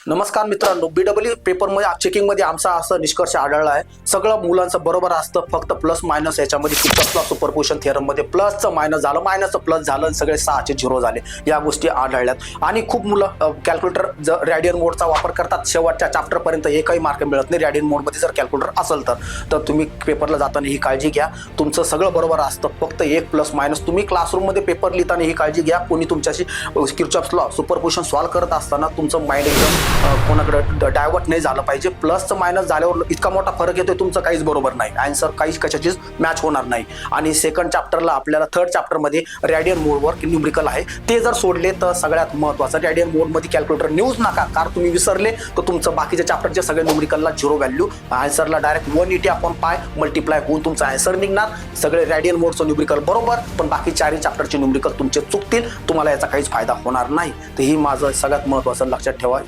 नमस्कार मित्रांनो, बीडब्ल्यू पेपरमध्ये चेकिंगमध्ये आमचा असं निष्कर्ष आढळला आहे. सगळं मुलांचं बरोबर असतं, फक्त प्लस मायनस याच्यामध्ये किर्चॉफच्या सुपरपोजिशन थिअरममध्ये प्लसचं मायनस झालं, मायनसचं प्लस झालं, सगळे 6चे 0 झाले. या गोष्टी आढळल्यात आणि खूप मुलं कॅल्क्युलेटर रॅडियन मोडचा वापर करतात. शेवटच्या चॅप्टरपर्यंत एकही मार्क मिळत नाही रॅडियन मोडमध्ये जर कॅल्क्युलेटर असेल तर तुम्ही पेपरला जाताना ही काळजी घ्या. तुमचं सगळं बरोबर असतं, फक्त एक प्लस मायनस. तुम्ही क्लासरूममध्ये पेपर लिहिताना ही काळजी घ्या. कोणी तुमच्याशी किर्चॉफ्स लॉ सुपरपोजिशन सॉल्व्ह करत असताना तुमचं माइंड एकदम कोणाकडे डायव्हर्ट नाही झालं पाहिजे. प्लसचं मायनस झाल्यावर इतका मोठा फरक येतोय, तुमचं काहीच बरोबर नाही, आन्सर काहीच कशाचीच मॅच होणार नाही. आणि सेकंड चॅप्टरला आपल्याला थर्ड चॅप्टरमध्ये रॅडियन मोडवर न्यूमरिकल आहे, ते जर सोडले तर सगळ्यात महत्त्वाचं रॅडियन मोडमध्ये कॅल्क्युलेटर न्यूज नका, कारण तुम्ही विसरले तर तुमचं बाकीच्या चॅप्टरचे सगळे न्यूमरिकलला 0 व्हॅल्यू, आन्सरला डायरेक्ट 180/π मल्टिप्लाय होऊन तुमचं आन्सर निघणार. सगळे रॅडियन मोडचं न्यूमरिकल बरोबर, पण बाकी 4ही चॅप्टरचे न्यूमरिकल तुमचे चुकतील, तुम्हाला याचा काहीच फायदा होणार नाही. तर ही माझं सगळ्यात महत्त्वाचं लक्षात ठेवा.